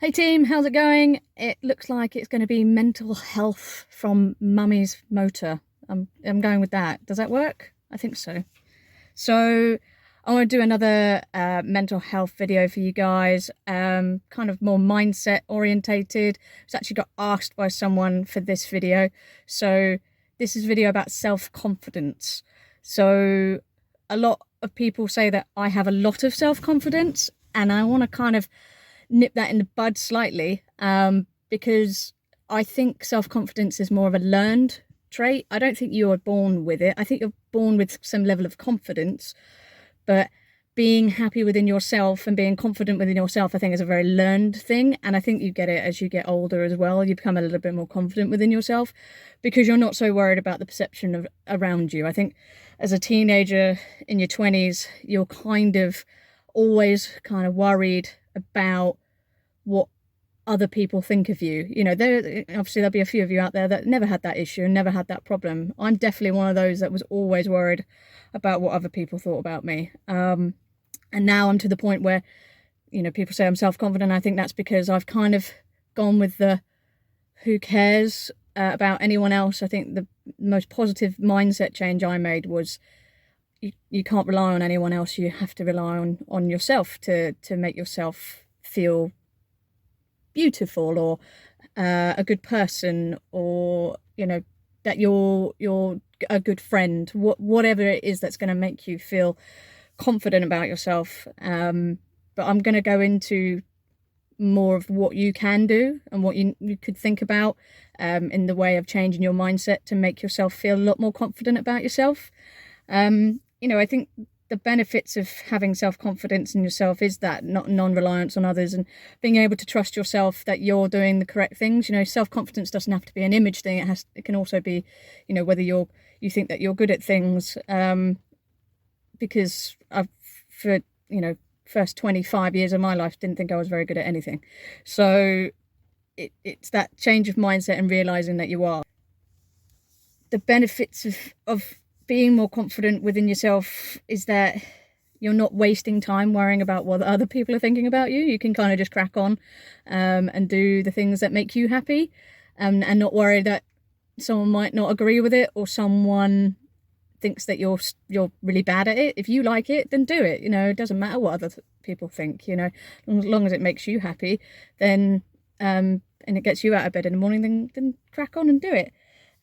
Hey team, how's it going? It looks like it's going to be mental health from Mummy's motor. I'm going with that. Does that work? I think so. So I want to do another mental health video for you guys, kind of more mindset orientated. It's actually got asked by someone for this video. So this is a video about self-confidence. So a lot of people say that I have a lot of self-confidence, and I want to kind of nip that in the bud slightly, because I think self-confidence is more of a learned trait. I don't think you are born with it. I think you're born with some level of confidence, but being happy within yourself and being confident within yourself, I think, is a very learned thing. And I think you get it as you get older as well. You become a little bit more confident within yourself because you're not so worried about the perception of around you. I think as a teenager in your 20s, you're kind of always kind of worried about what other people think of you. You know, obviously there'll be a few of you out there that never had that issue and never had that problem. I'm definitely one of those that was always worried about what other people thought about me. And now I'm to the point where, you know, people say I'm self-confident. I think that's because I've kind of gone with the who cares about anyone else. I think the most positive mindset change I made was you can't rely on anyone else. You have to rely on yourself to make yourself feel beautiful or a good person, or, you know, that you're a good friend, whatever it is that's going to make you feel confident about yourself. But I'm going to go into more of what you can do and what you could think about in the way of changing your mindset to make yourself feel a lot more confident about yourself. You know, I think the benefits of having self-confidence in yourself is that non-reliance on others and being able to trust yourself that you're doing the correct things. You know, self-confidence doesn't have to be an image thing. It can also be, you know, whether you think that you're good at things. Because for, you know, first 25 years of my life, didn't think I was very good at anything. So it's that change of mindset and realizing that you are. The benefits of being more confident within yourself is that you're not wasting time worrying about what other people are thinking about you. You can kind of just crack on and do the things that make you happy, and not worry that someone might not agree with it, or someone thinks that you're really bad at it. If you like it, then do it. You know, it doesn't matter what other people think. You know, as long as it makes you happy, then and it gets you out of bed in the morning, then crack on and do it.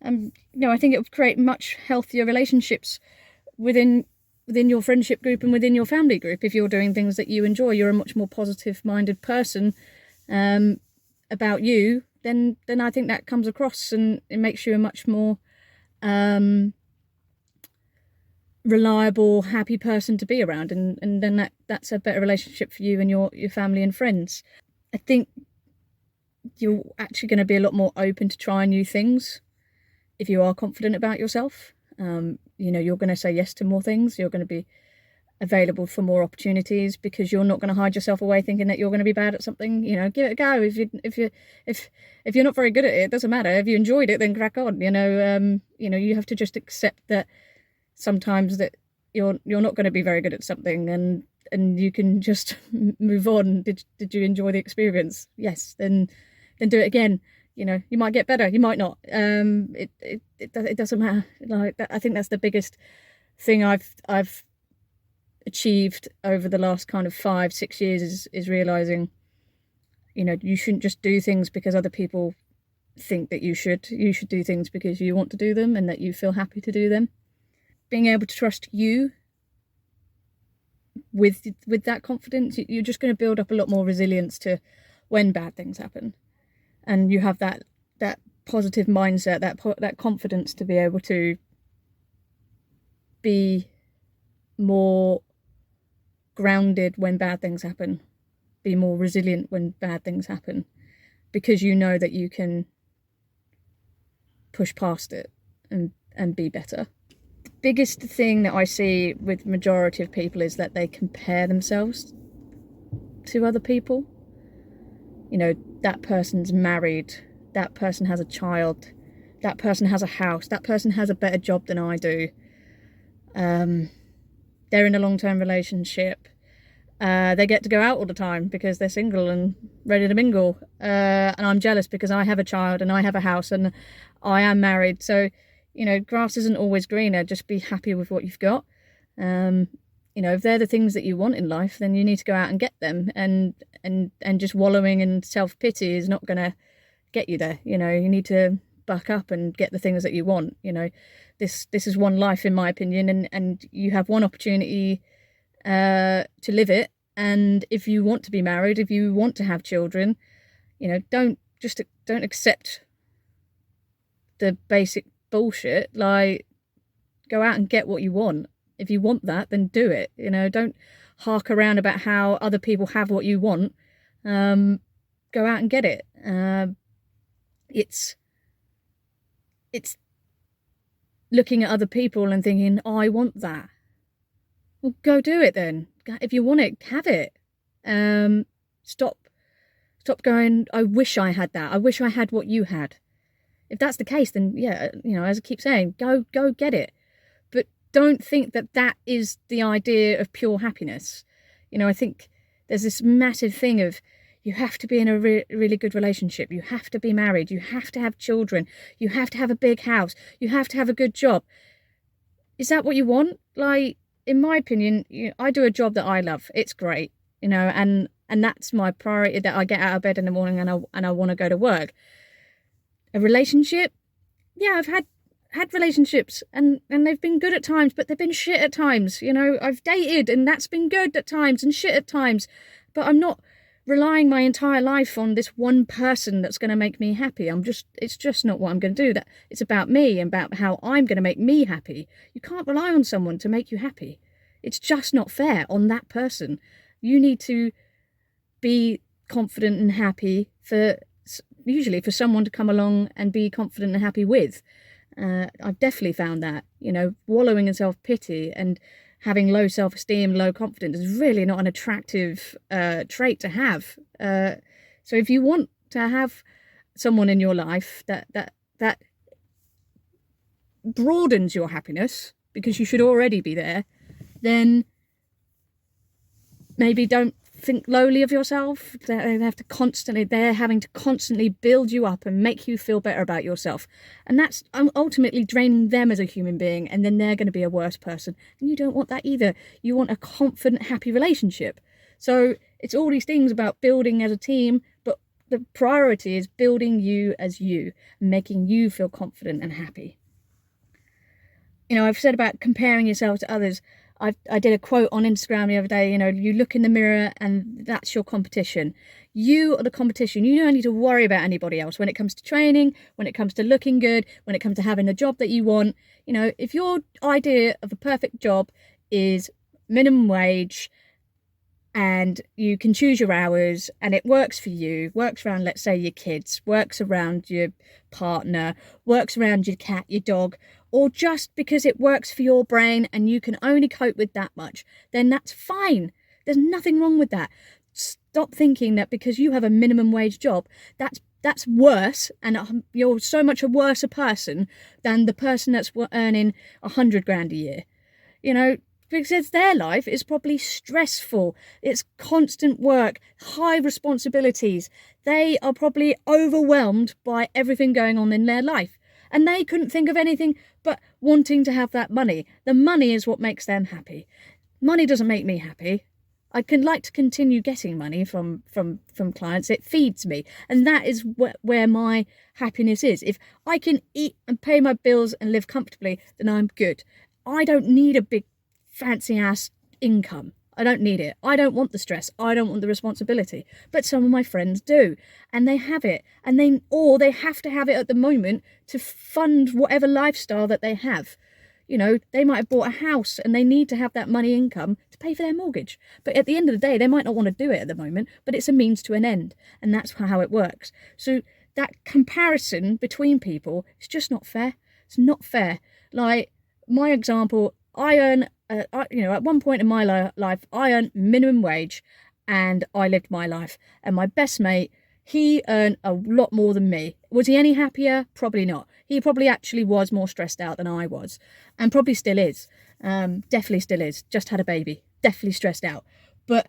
You know, I think it would create much healthier relationships within your friendship group and within your family group. If you're doing things that you enjoy, you're a much more positive-minded person about you, then I think that comes across, and it makes you a much more reliable, happy person to be around, and then that's a better relationship for you and your family and friends. I think you're actually going to be a lot more open to trying new things if you are confident about yourself. You know, you're going to say yes to more things. You're going to be available for more opportunities because you're not going to hide yourself away thinking that you're going to be bad at something. You know, give it a go. If you're not very good at it, it doesn't matter. If you enjoyed it, then crack on. You know, you have to just accept that sometimes that you're not going to be very good at something, and you can just move on. Did you enjoy the experience? Yes, then do it again. You know, you might get better, you might not. It doesn't matter. Like that, I think that's the biggest thing I've achieved over the last kind of 5-6 years is realizing, you know, you shouldn't just do things because other people think that you should. You should do things because you want to do them and that you feel happy to do them. Being able to trust you with that confidence, you're just going to build up a lot more resilience to when bad things happen, and you have that positive mindset, that confidence to be able to be more grounded when bad things happen, be more resilient when bad things happen, because you know that you can push past it and be better. The biggest thing that I see with majority of people is that they compare themselves to other people. You know, that person's married, that person has a child, that person has a house, that person has a better job than I do. They're in a long-term relationship. They get to go out all the time because they're single and ready to mingle. And I'm jealous because I have a child and I have a house and I am married. So, you know, grass isn't always greener. Just be happy with what you've got. You know, if they're the things that you want in life, then you need to go out and get them. And just wallowing in self-pity is not going to get you there. You know, you need to buck up and get the things that you want. You know, this is one life, in my opinion, and you have one opportunity to live it. And if you want to be married, if you want to have children, you know, don't accept the basic bullshit. Like, go out and get what you want. If you want that, then do it. You know, don't hark around about how other people have what you want. Go out and get it. It's looking at other people and thinking, oh, I want that. Well, go do it then. If you want it, have it. Stop going, I wish I had that. I wish I had what you had. If that's the case, then yeah, you know, as I keep saying, go get it. But don't think that that is the idea of pure happiness. You know, I think there's this massive thing of, you have to be in a really good relationship. You have to be married. You have to have children. You have to have a big house. You have to have a good job. Is that what you want? Like, in my opinion, I do a job that I love. It's great, you know, and that's my priority, that I get out of bed in the morning and I want to go to work. A relationship? Yeah, I've had relationships and they've been good at times, but they've been shit at times. You know, I've dated and that's been good at times and shit at times, but I'm not relying my entire life on this one person that's going to make me happy. It's just not what I'm going to do. That it's about me and about how I'm going to make me happy. You can't rely on someone to make you happy. It's just not fair on that person. You need to be confident and happy usually for someone to come along and be confident and happy with. I've definitely found that, you know, wallowing in self-pity and having low self-esteem, low confidence is really not an attractive trait to have. So if you want to have someone in your life that broadens your happiness, because you should already be there, then maybe don't think lowly of yourself. They're having to constantly build you up and make you feel better about yourself. And that's ultimately draining them as a human being, and then they're going to be a worse person. And you don't want that either. You want a confident, happy relationship. So it's all these things about building as a team, but the priority is building you as you, making you feel confident and happy. You know, I've said about comparing yourself to others. I did a quote on Instagram the other day, you know, you look in the mirror and that's your competition. You are the competition. You don't need to worry about anybody else when it comes to training, when it comes to looking good, when it comes to having the job that you want. You know, if your idea of a perfect job is minimum wage and you can choose your hours and it works for you, works around, let's say, your kids, works around your partner, works around your cat, your dog, or just because it works for your brain and you can only cope with that much, then that's fine. There's nothing wrong with that. Stop thinking that because you have a minimum wage job, that's worse, and you're so much a worse person than the person that's earning 100 grand a year. You know, because their life is probably stressful. It's constant work, high responsibilities. They are probably overwhelmed by everything going on in their life. And they couldn't think of anything but wanting to have that money. The money is what makes them happy. Money doesn't make me happy. I can like to continue getting money from clients. It feeds me. And that is where my happiness is. If I can eat and pay my bills and live comfortably, then I'm good. I don't need a big fancy ass income. I don't need it. I don't want the stress. I don't want the responsibility. But some of my friends do, and they have it, and they have to have it at the moment to fund whatever lifestyle that they have. You know, they might have bought a house and they need to have that money income to pay for their mortgage. But at the end of the day, they might not want to do it at the moment, but it's a means to an end, and that's how it works. So that comparison between people is just not fair. It's not fair. Like my example, I earn, at one point in my life, I earned minimum wage and I lived my life. And my best mate, he earned a lot more than me. Was he any happier? Probably not. He probably actually was more stressed out than I was, and probably still is. Definitely still is. Just had a baby. Definitely stressed out. But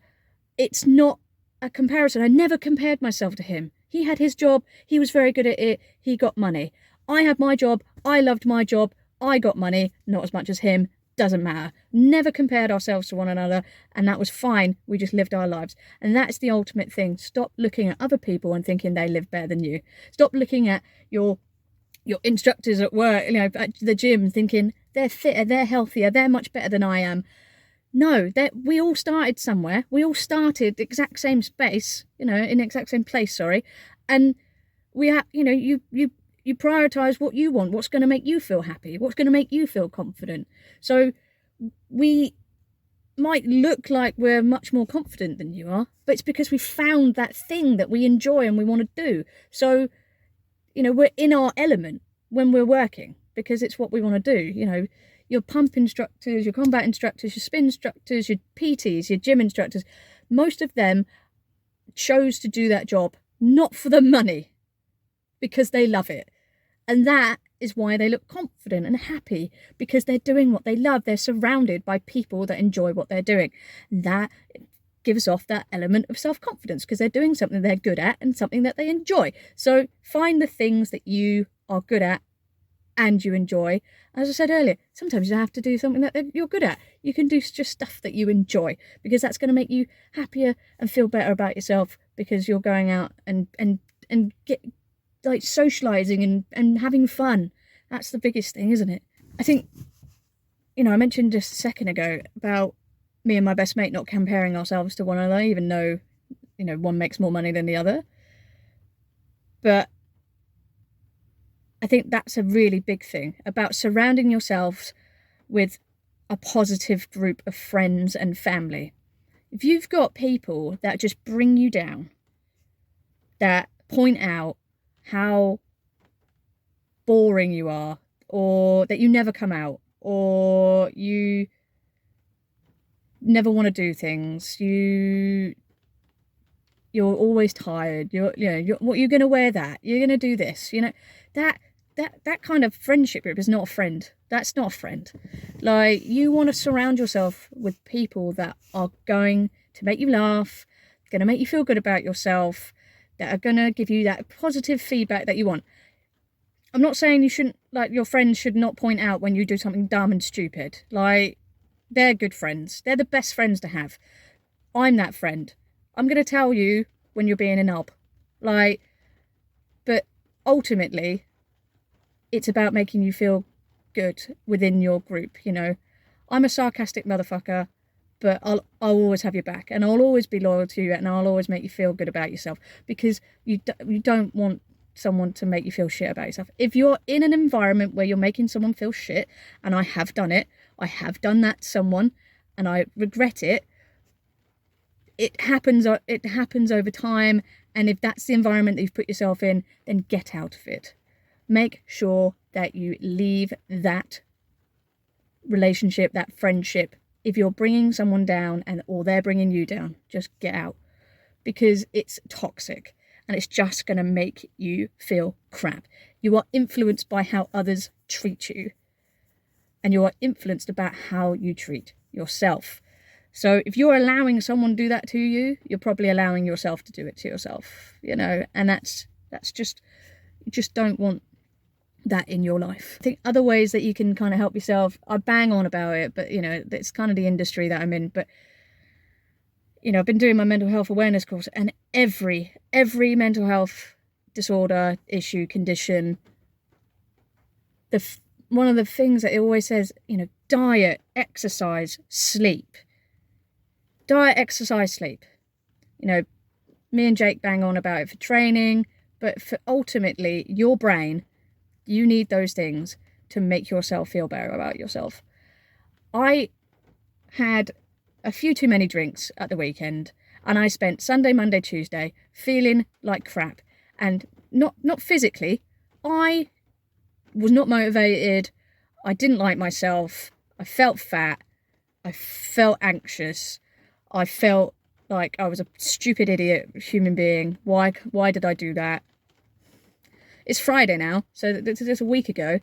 it's not a comparison. I never compared myself to him. He had his job. He was very good at it. He got money. I had my job. I loved my job. I got money. Not as much as him. Doesn't matter. Never compared ourselves to one another, and that was fine. We just lived our lives. And that's the ultimate thing. Stop looking at other people and thinking they live better than you. Stop looking at your instructors at work, at the gym, thinking they're fitter, they're healthier, they're much better than I am. No, we all started somewhere. We all started the exact same space, in the exact same place, sorry. And we have, you prioritize what you want, what's going to make you feel happy, what's going to make you feel confident. So we might look like we're much more confident than you are, but it's because we found that thing that we enjoy and we want to do. So, we're in our element when we're working because it's what we want to do. Your pump instructors, your combat instructors, your spin instructors, your PTs, your gym instructors, most of them chose to do that job not for the money, because they love it. And that is why they look confident and happy, because they're doing what they love. They're surrounded by people that enjoy what they're doing. That gives off that element of self-confidence because they're doing something they're good at and something that they enjoy. So find the things that you are good at and you enjoy. As I said earlier, sometimes you don't have to do something that you're good at. You can do just stuff that you enjoy, because that's going to make you happier and feel better about yourself, because you're going out and get like socializing and having fun. That's the biggest thing, isn't it? I think, I mentioned just a second ago about me and my best mate not comparing ourselves to one another, even though, one makes more money than the other. But I think that's a really big thing about surrounding yourselves with a positive group of friends and family. If you've got people that just bring you down, that point out how boring you are, or that you never come out, or you never want to do things, you're always tired, what you're going to wear, that you're going to do this, that kind of friendship group is not a friend. That's not a friend. Like, you want to surround yourself with people that are going to make you laugh, going to make you feel good about yourself, that are going to give you that positive feedback that you want. I'm not saying you shouldn't, your friends should not point out when you do something dumb and stupid. They're good friends. They're the best friends to have. I'm that friend. I'm going to tell you when you're being a knob. But ultimately, it's about making you feel good within your group, I'm a sarcastic motherfucker, but I'll always have your back, and I'll always be loyal to you, and I'll always make you feel good about yourself, because you don't want someone to make you feel shit about yourself. If you're in an environment where you're making someone feel shit, and I have done it, I have done that to someone, and I regret it. It happens over time, and if that's the environment that you've put yourself in, then get out of it. Make sure that you leave that relationship, that friendship. If you're bringing someone down or they're bringing you down, just get out, because it's toxic and it's just going to make you feel crap. You are influenced by how others treat you, and you are influenced about how you treat yourself. So if you're allowing someone to do that to you, you're probably allowing yourself to do it to yourself, and that's just, you just don't want that in your life. I think other ways that you can kind of help yourself, I bang on about it, but it's kind of the industry that I'm in. But I've been doing my mental health awareness course, and every mental health disorder, issue, condition, one of the things that it always says, diet, exercise, sleep. Diet, exercise, sleep. Me and Jake bang on about it for training, but for ultimately your brain, you need those things to make yourself feel better about yourself. I had a few too many drinks at the weekend, and I spent Sunday, Monday, Tuesday feeling like crap, and not physically. I was not motivated. I didn't like myself. I felt fat. I felt anxious. I felt like I was a stupid idiot human being. Why did I do that? It's Friday now, so this is a week ago,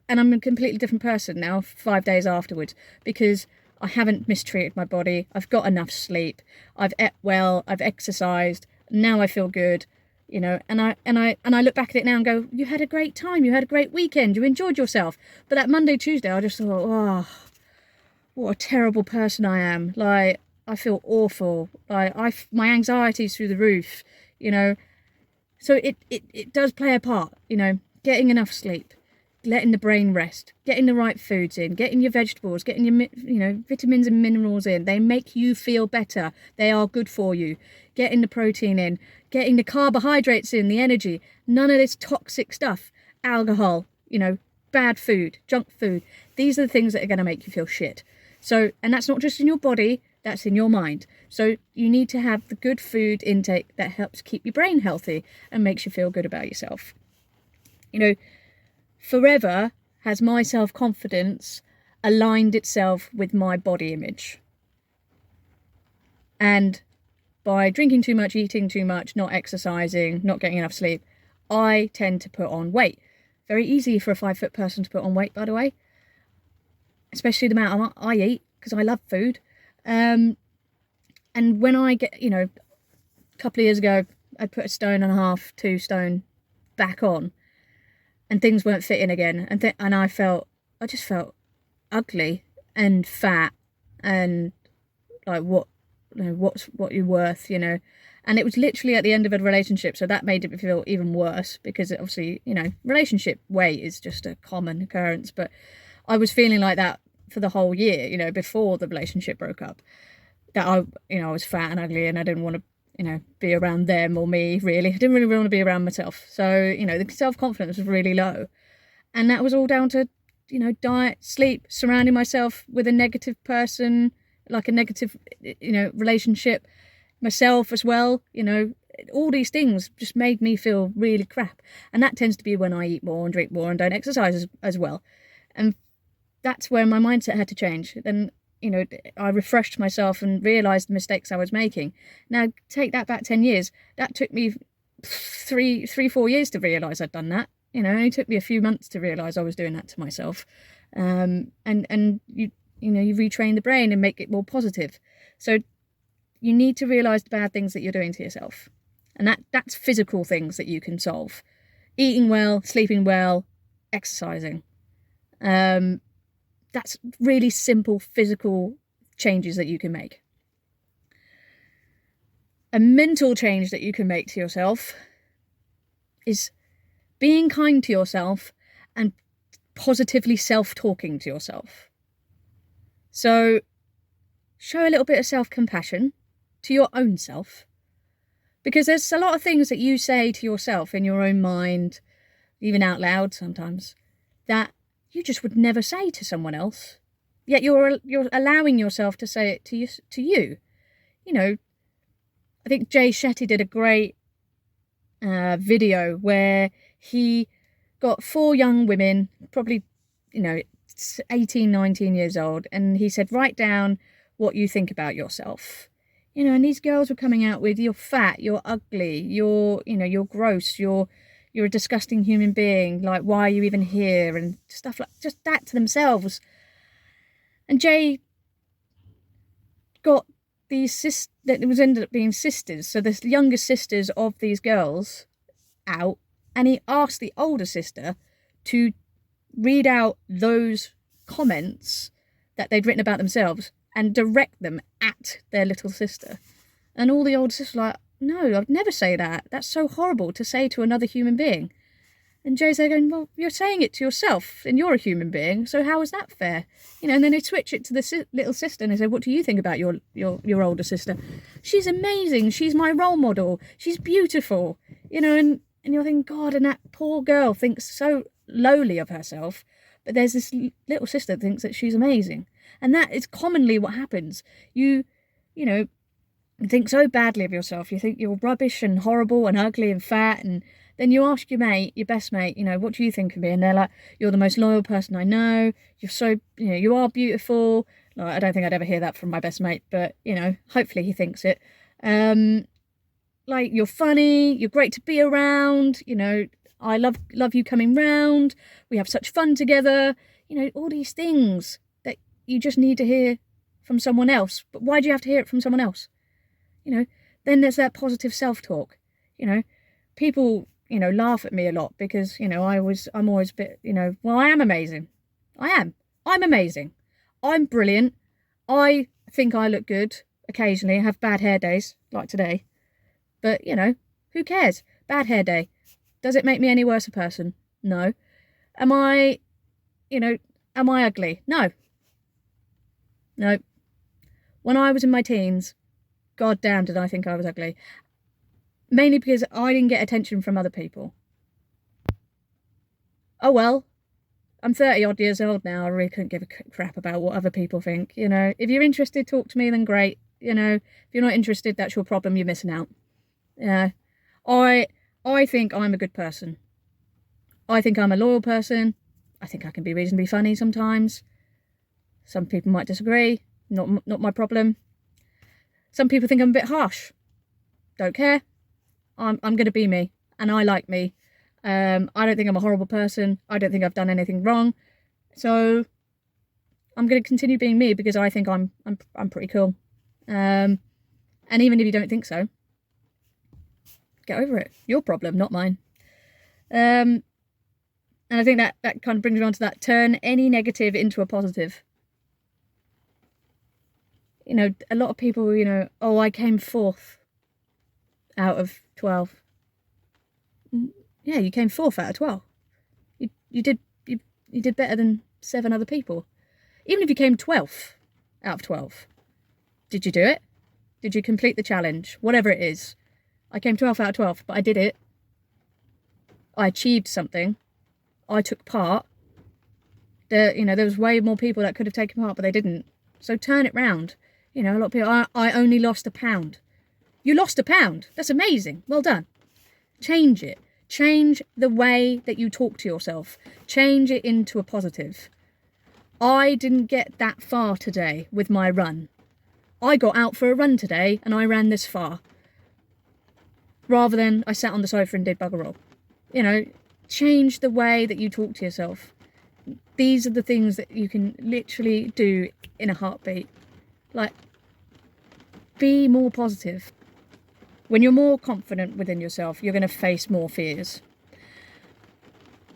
and I'm a completely different person now 5 days afterwards, because I haven't mistreated my body. I've got enough sleep. I've ate well. I've exercised. Now I feel good, you know, and I look back at it now and go, you had a great time. You had a great weekend. You enjoyed yourself. But that Monday, Tuesday, I just thought, oh, what a terrible person I am. Like, I feel awful. Like, my anxiety's through the roof, you know. So it does play a part, you know, getting enough sleep, letting the brain rest, getting the right foods in, getting your vegetables, getting your, you know, vitamins and minerals in. They make you feel better. They are good for you. Getting the protein in, getting the carbohydrates in, the energy. None of this toxic stuff, alcohol, you know, bad food, junk food. These are the things that are going to make you feel shit. So, and that's not just in your body, that's in your mind. So you need to have the good food intake that helps keep your brain healthy and makes you feel good about yourself. You know, forever has my self-confidence aligned itself with my body image. And by drinking too much, eating too much, not exercising, not getting enough sleep, I tend to put on weight. Very easy for a 5-foot person to put on weight, by the way. Especially the amount I eat, because I love food. And when I get, you know, a couple of years ago, I put 1.5 stone, 2 stone back on, and things weren't fitting again. And I just felt ugly and fat and like, what, you know, what you're worth, you know. And it was literally at the end of a relationship, so that made it feel even worse, because it obviously, you know, relationship weight is just a common occurrence. But I was feeling like that for the whole year, you know, before the relationship broke up, that I was fat and ugly, and I didn't want to, you know, be around them or me, really. I didn't really want to be around myself. So, you know, the self-confidence was really low. And that was all down to, you know, diet, sleep, surrounding myself with a negative person, like a negative, you know, relationship, myself as well, you know. All these things just made me feel really crap. And that tends to be when I eat more and drink more and don't exercise as well. And that's where my mindset had to change. Then, you know, I refreshed myself and realised the mistakes I was making. Now, take that back 10 years. That took me 4 years to realise I'd done that. You know, it only took me a few months to realise I was doing that to myself. And you know, you retrain the brain and make it more positive. So you need to realise the bad things that you're doing to yourself. And that's physical things that you can solve. Eating well, sleeping well, exercising. That's really simple physical changes that you can make. A mental change that you can make to yourself is being kind to yourself and positively self-talking to yourself. So show a little bit of self-compassion to your own self, because there's a lot of things that you say to yourself in your own mind, even out loud sometimes, that you just would never say to someone else. Yet you're allowing yourself to say it to you. You know, I think Jay Shetty did a great video where he got 4 young women, probably, you know, 18, 19 years old, and he said, write down what you think about yourself. You know, and these girls were coming out with, you're fat, you're ugly, you're gross, you're a disgusting human being, like, why are you even here, and stuff like just that to themselves. And Jay got these that was ended up being sisters, so the younger sisters of these girls out, and he asked the older sister to read out those comments that they'd written about themselves and direct them at their little sister. And all the older sisters were like, no, I'd never say that. That's so horrible to say to another human being. And Jay's there going, well, you're saying it to yourself and you're a human being, so how is that fair? You know, and then they switch it to the little sister and they say, what do you think about your older sister? She's amazing. She's my role model. She's beautiful. You know, and you're thinking, God, and that poor girl thinks so lowly of herself, but there's this little sister that thinks that she's amazing. And that is commonly what happens. You know, think so badly of yourself. You think you're rubbish and horrible and ugly and fat, and then you ask your best mate, you know, what do you think of me? And they're like, you're the most loyal person I know. You're so, you know, you are beautiful. Like, I don't think I'd ever hear that from my best mate, but, you know, hopefully he thinks it. Like, you're funny, you're great to be around, you know, I love you coming round. We have such fun together. You know, all these things that you just need to hear from someone else. But why do you have to hear it from someone else? Then there's that positive self-talk. People, laugh at me a lot because, I'm always a bit, well, I am amazing. I am. I'm amazing. I'm brilliant. I think I look good occasionally. I have bad hair days, like today. But, who cares? Bad hair day. Does it make me any worse a person? No. Am I ugly? No. No. When I was in my teens, god damn did I think I was ugly. Mainly because I didn't get attention from other people. Oh well, I'm 30 odd years old now. I really couldn't give a crap about what other people think. If you're interested, talk to me, then great. If you're not interested, that's your problem. You're missing out. Yeah. I think I'm a good person. I think I'm a loyal person. I think I can be reasonably funny sometimes. Some people might disagree. Not my problem. Some people think I'm a bit harsh. Don't care. I'm going to be me, and I like me. I don't think I'm a horrible person. I don't think I've done anything wrong. So I'm going to continue being me because I think I'm pretty cool. And even if you don't think so, get over it. Your problem, not mine. And I think that kind of brings me on to that. Turn any negative into a positive. A lot of people, oh, I came 4th out of 12. Yeah, you came 4th out of 12. You did better than 7 other people. Even if you came 12th out of 12, did you do it? Did you complete the challenge? Whatever it is. I came 12th out of 12, but I did it. I achieved something. I took part. There was way more people that could have taken part, but they didn't. So turn it round. A lot of people, I only lost £1. You lost £1. That's amazing. Well done. Change it. Change the way that you talk to yourself. Change it into a positive. I didn't get that far today with my run. I got out for a run today and I ran this far. Rather than I sat on the sofa and did bugger all. Change the way that you talk to yourself. These are the things that you can literally do in a heartbeat. Be more positive. When you're more confident within yourself, you're going to face more fears.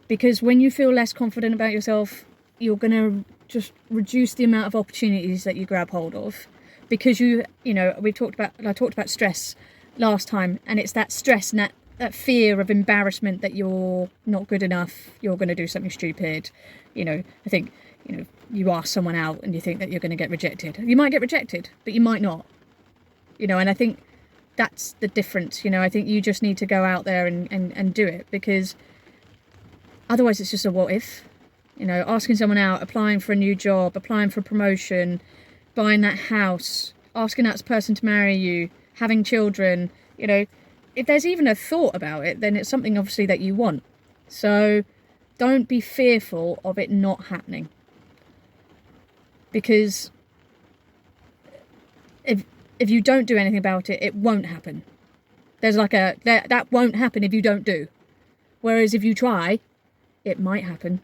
Because when you feel less confident about yourself, you're going to just reduce the amount of opportunities that you grab hold of. Because I talked about stress last time, and it's that stress and that fear of embarrassment that you're not good enough, you're going to do something stupid. I think, you ask someone out and you think that you're going to get rejected. You might get rejected, but you might not. And I think that's the difference. I think you just need to go out there and do it, because otherwise it's just a what if. Asking someone out, applying for a new job, applying for a promotion, buying that house, asking that person to marry you, having children, if there's even a thought about it, then it's something obviously that you want. So don't be fearful of it not happening. Because if you don't do anything about it, it won't happen. There's that won't happen if you don't do. Whereas if you try, it might happen.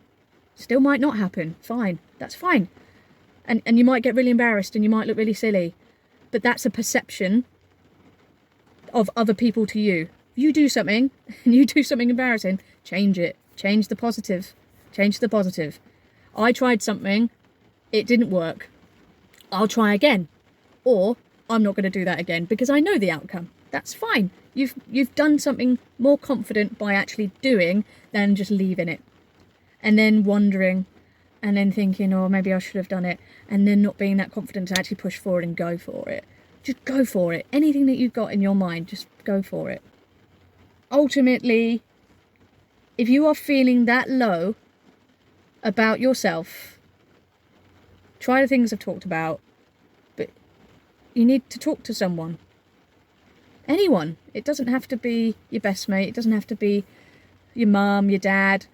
Still might not happen. Fine. That's fine. And you might get really embarrassed and you might look really silly. But that's a perception of other people to you. If you do something and you do something embarrassing, change it. Change the positive. Change the positive. I tried something. It didn't work. I'll try again. Or I'm not going to do that again because I know the outcome. That's fine. You've done something more confident by actually doing than just leaving it. And then wondering and then thinking, oh, maybe I should have done it. And then not being that confident to actually push forward and go for it. Just go for it. Anything that you've got in your mind, just go for it. Ultimately, if you are feeling that low about yourself, try the things I've talked about, but you need to talk to someone. Anyone. It doesn't have to be your best mate. It doesn't have to be your mum, your dad,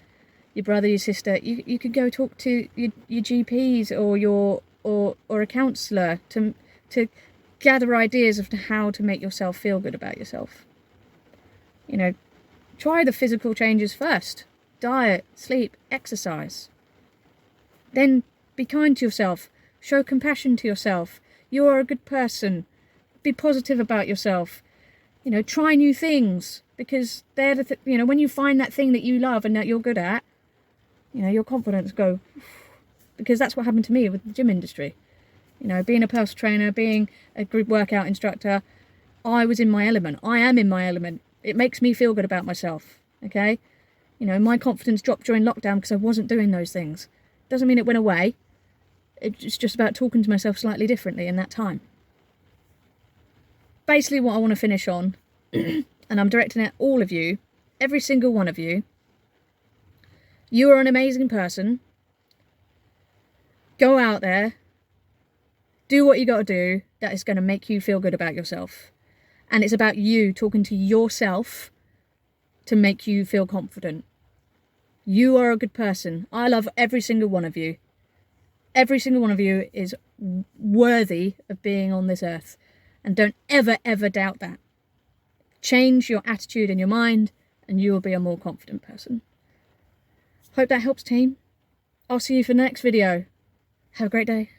your brother, your sister. You could go talk to your GPs or a counsellor to gather ideas of how to make yourself feel good about yourself. Try the physical changes first. Diet, sleep, exercise. Then be kind to yourself. Show compassion to yourself. You are a good person. Be positive about yourself. You know, try new things, because they're the you know, when you find that thing that you love and that you're good at, you know, your confidence go. Because that's what happened to me with the gym industry. You know, being a personal trainer, being a group workout instructor, I was in my element. I am in my element. It makes me feel good about myself, okay? You know, my confidence dropped during lockdown because I wasn't doing those things. Doesn't mean it went away. It's just about talking to myself slightly differently in that time. Basically what I want to finish on, and I'm directing it at all of you, every single one of you, you are an amazing person. Go out there, do what you got to do that is going to make you feel good about yourself. And it's about you talking to yourself to make you feel confident. You are a good person. I love every single one of you. Every single one of you is worthy of being on this earth. And don't ever, ever doubt that. Change your attitude and your mind, and you will be a more confident person. Hope that helps, team. I'll see you for the next video. Have a great day.